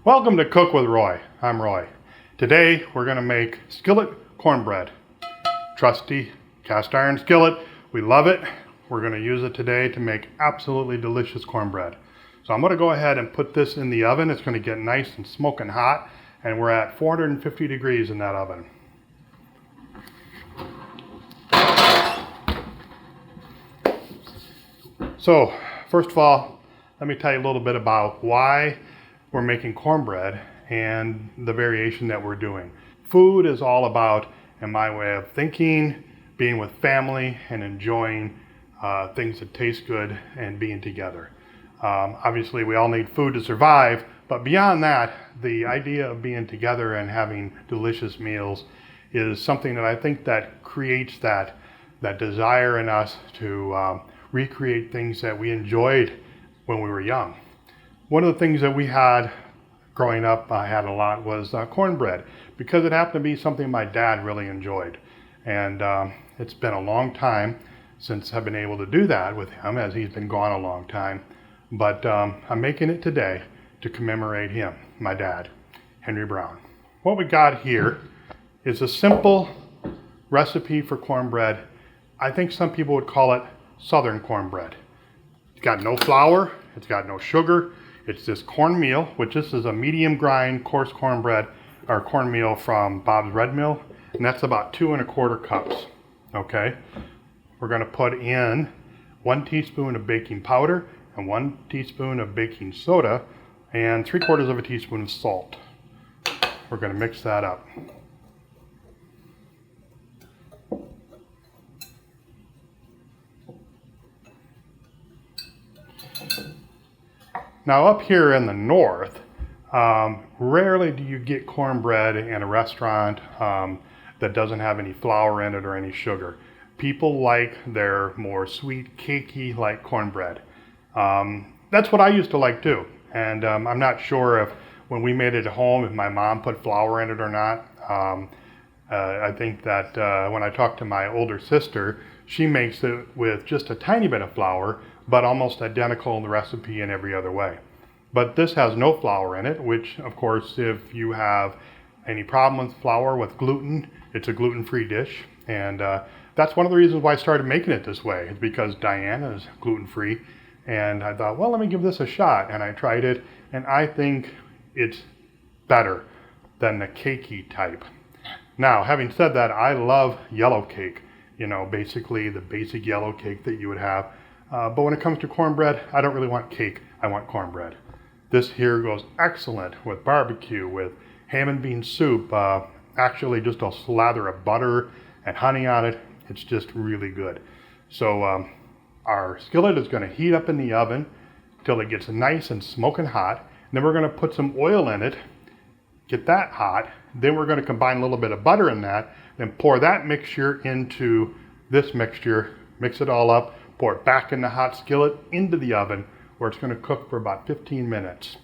Welcome to Cook with Roy. I'm Roy. Today we're going to make skillet cornbread. Trusty cast iron skillet. We love it. We're going to use it today to make absolutely delicious cornbread. So I'm going to go ahead and put this in the oven. It's going to get nice and smoking hot, and we're at 450 degrees in that oven. So first of all, let me tell you a little bit about why we're making cornbread and the variation that we're doing. Food is all about, in my way of thinking, being with family and enjoying things that taste good and being together. Obviously we all need food to survive, but beyond that, the idea of being together and having delicious meals is something that I think that creates that desire in us to recreate things that we enjoyed when we were young. One of the things that we had growing up, I had a lot, was cornbread, because it happened to be something my dad really enjoyed. And it's been a long time since I've been able to do that with him, as he's been gone a long time. But I'm making it today to commemorate him, my dad, Henry Brown. What we got here is a simple recipe for cornbread. I think some people would call it Southern cornbread. It's got no flour, it's got no sugar. It's just cornmeal, which this is a medium grind coarse cornbread or cornmeal from Bob's Red Mill, and that's about 2 1/4 cups. Okay, we're going to put in 1 teaspoon of baking powder and 1 teaspoon of baking soda and 3/4 teaspoon of salt. We're going to mix that up. Now up here in the north, rarely do you get cornbread in a restaurant that doesn't have any flour in it or any sugar. People like their more sweet, cakey like cornbread. That's what I used to like too. And I'm not sure if when we made it at home, if my mom put flour in it or not. I think that when I talked to my older sister, she makes it with just a tiny bit of flour, but almost identical in the recipe in every other way. But this has no flour in it, which of course, if you have any problem with flour with gluten, it's a gluten-free dish. And that's one of the reasons why I started making it this way. It's because Diana is gluten-free. And I thought, well, let me give this a shot. And I tried it, and I think it's better than the cakey type. Now, having said that, I love yellow cake. You know, basically the basic yellow cake that you would have. But when it comes to cornbread, I don't really want cake, I want cornbread. This here goes excellent with barbecue, with ham and bean soup, actually just a slather of butter and honey on it. It's just really good. So our skillet is going to heat up in the oven till it gets nice and smoking hot. And then we're going to put some oil in it, get that hot. Then we're going to combine a little bit of butter in that, then pour that mixture into this mixture, mix it all up, pour it back in the hot skillet into the oven where it's going to cook for about 15 minutes.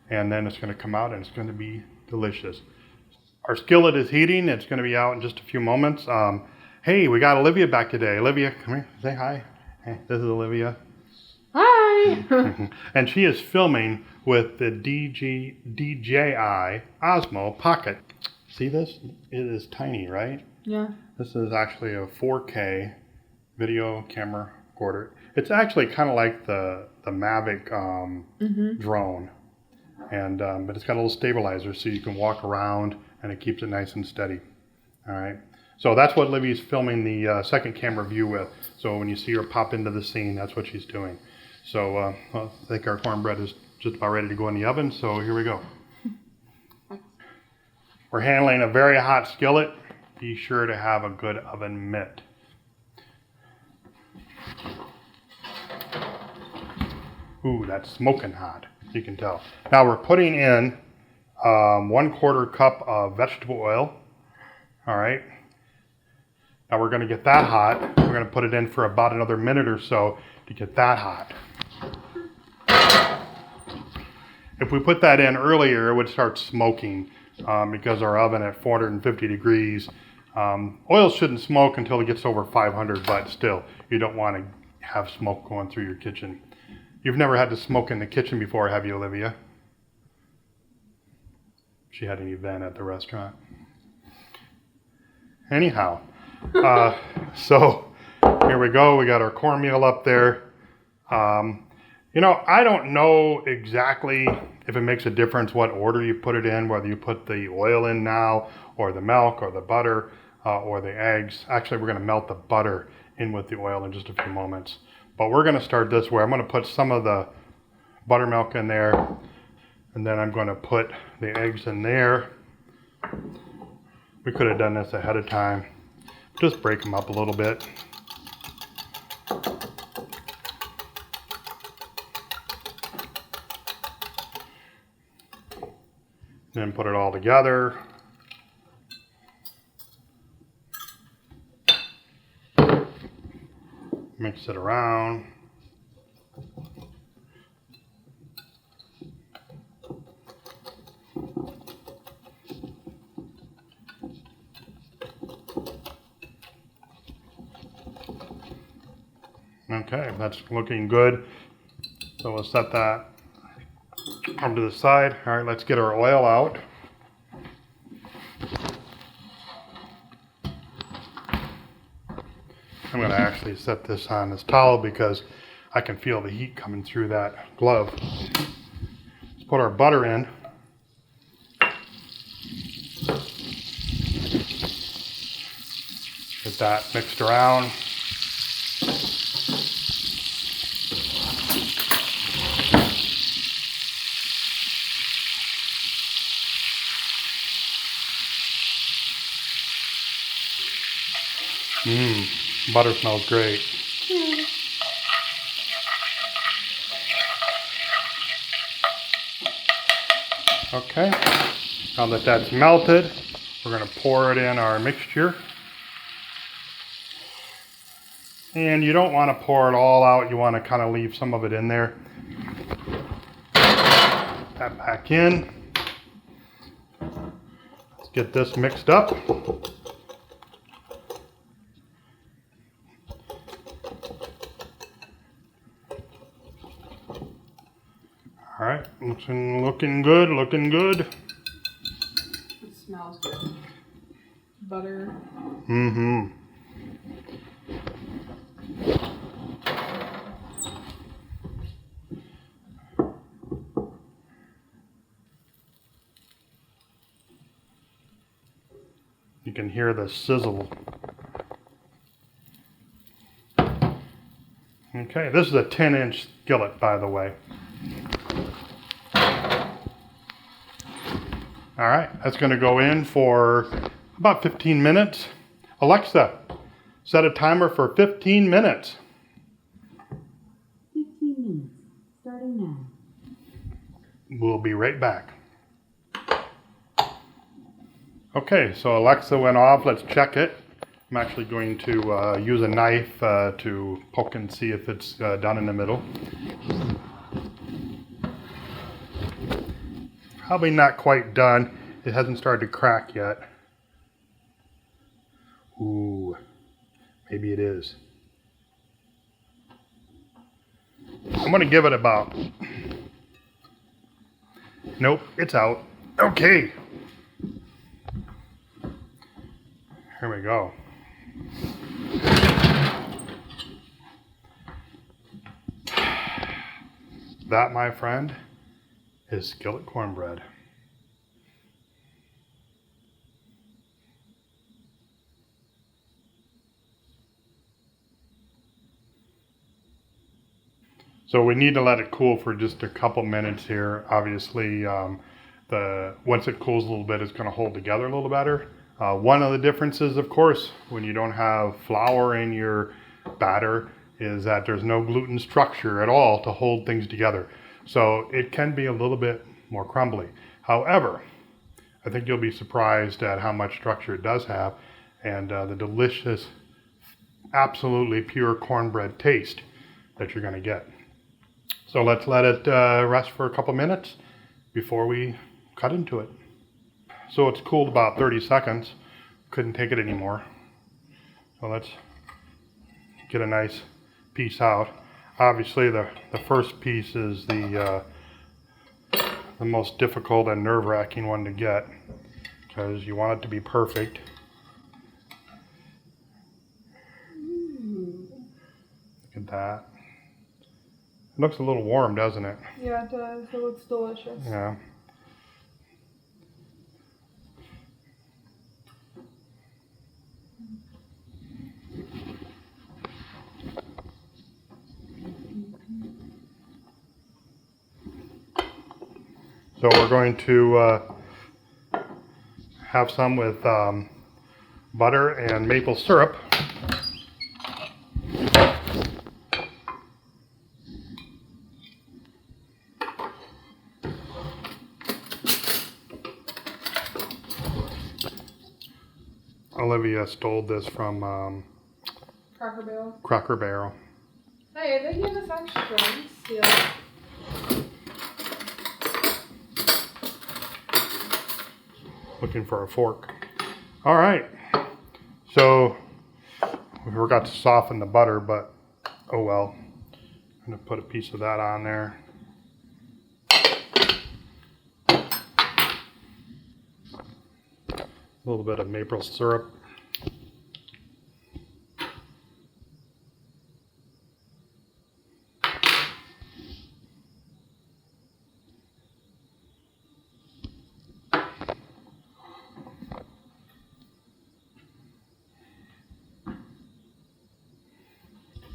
And then it's going to come out and it's going to be delicious. Our skillet is heating. It's going to be out in just a few moments. Hey, we got Olivia back today. Olivia, come here, say hi. Hey, this is Olivia. Hi. And she is filming with the DJI Osmo Pocket. See this? It is tiny, right? Yeah. This is actually a 4K video camera recorder. It's actually kind of like the Mavic drone, and but it's got a little stabilizer so you can walk around and it keeps it nice and steady. All right. So that's what Livy's filming the second camera view with. So when you see her pop into the scene, that's what she's doing. So well, I think our cornbread is just about ready to go in the oven. So here we go. We're handling a very hot skillet. Be sure to have a good oven mitt. Ooh, that's smoking hot, you can tell. Now we're putting in 1/4 cup of vegetable oil. All right. Now we're going to get that hot. We're going to put it in for about another minute or so to get that hot. If we put that in earlier, it would start smoking because our oven at 450 degrees. Oil shouldn't smoke until it gets over 500, but still, you don't want to have smoke going through your kitchen. You've never had to smoke in the kitchen before, have you, Olivia? She had an event at the restaurant. Anyhow, so here we go. We got our cornmeal up there. You know, I don't know exactly if it makes a difference what order you put it in, whether you put the oil in now, or the milk, or the butter, or the eggs. Actually, we're going to melt the butter in with the oil in just a few moments. But we're going to start this way. I'm going to put some of the buttermilk in there, and then I'm going to put the eggs in there. We could have done this ahead of time. Just break them up a little bit. Then put it all together. Mix it around. Okay, that's looking good. So we'll set that over to the side. All right, let's get our oil out. I'm going to actually set this on this towel because I can feel the heat coming through that glove. Let's put our butter in. Get that mixed around. Butter smells great. Okay, now that that's melted, we're going to pour it in our mixture. And you don't want to pour it all out, you want to kind of leave some of it in there. That back in. Let's get this mixed up. All right, looking good, looking good. It smells good. Butter. Mm-hmm. You can hear the sizzle. Okay, this is a 10-inch skillet, by the way. All right, that's going to go in for about 15 minutes. Alexa, set a timer for 15 minutes. 15 minutes, starting now. We'll be right back. Okay, so Alexa went off. Let's check it. I'm actually going to use a knife to poke and see if it's done in the middle. Probably not quite done. It hasn't started to crack yet. Ooh, maybe it is. I'm going to give it about... Nope, it's out. Okay. Here we go. That, my friend, is skillet cornbread. So we need to let it cool for just a couple minutes here. Obviously, once it cools a little bit, it's going to hold together a little better. One of the differences, of course, when you don't have flour in your batter is that there's no gluten structure at all to hold things together. So it can be a little bit more crumbly. However, I think you'll be surprised at how much structure it does have and the delicious, absolutely pure cornbread taste that you're going to get. So let's let it rest for a couple minutes before we cut into it. So it's cooled about 30 seconds. Couldn't take it anymore. So let's get a nice piece out. Obviously the first piece is the the most difficult and nerve-wracking one to get because you want it to be perfect. Look at that. It looks a little warm, doesn't it? Yeah, it does. It looks delicious. Yeah. So we're going to have some with butter and maple syrup. Olivia stole this from Cracker Barrel. Cracker Barrel. Hey, they gave us extra. Steal. Looking for a fork. All right. So we forgot to soften the butter, but oh well. I'm gonna put a piece of that on there. A little bit of maple syrup.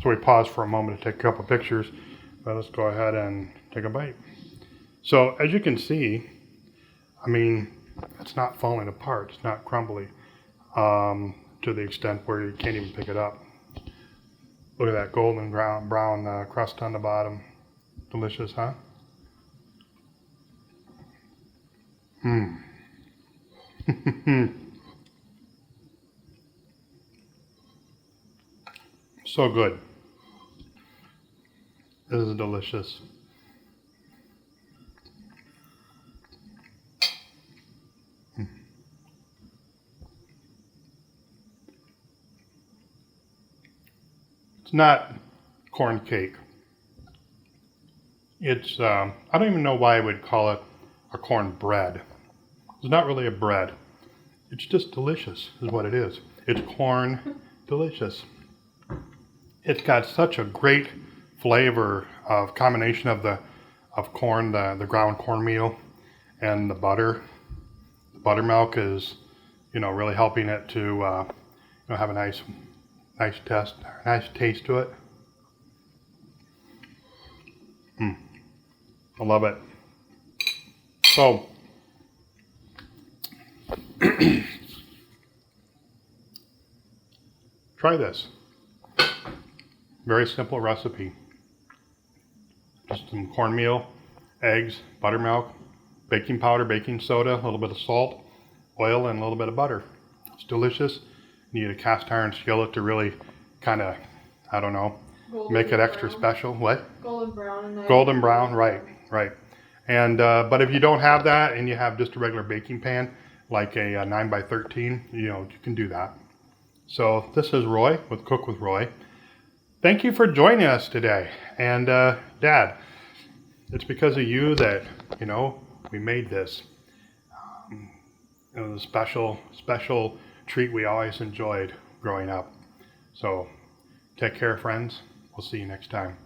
So we paused for a moment to take a couple pictures, but let's go ahead and take a bite. So as you can see, I mean, it's not falling apart. It's not crumbly to the extent where you can't even pick it up. Look at that golden brown crust on the bottom. Delicious, huh? Mmm. So good. This is delicious. It's not corn cake. It's, I don't even know why I would call it a corn bread. It's not really a bread. It's just delicious is what it is. It's corn delicious. It's got such a great flavor of combination of corn, the ground cornmeal, and the butter. The buttermilk is, really helping it to, have a nice taste to it. I love it. So, try this. Very simple recipe. Just some cornmeal, eggs, buttermilk, baking powder, baking soda, a little bit of salt, oil, and a little bit of butter. It's delicious. You need a cast iron skillet to really kind of, I don't know, make it extra special. What? Golden brown. Golden brown, right. And but if you don't have that and you have just a regular baking pan, like a 9x13, you can do that. So this is Roy with Cook with Roy. Thank you for joining us today. And Dad, it's because of you that, we made this. It was a special treat we always enjoyed growing up. So take care, friends. We'll see you next time.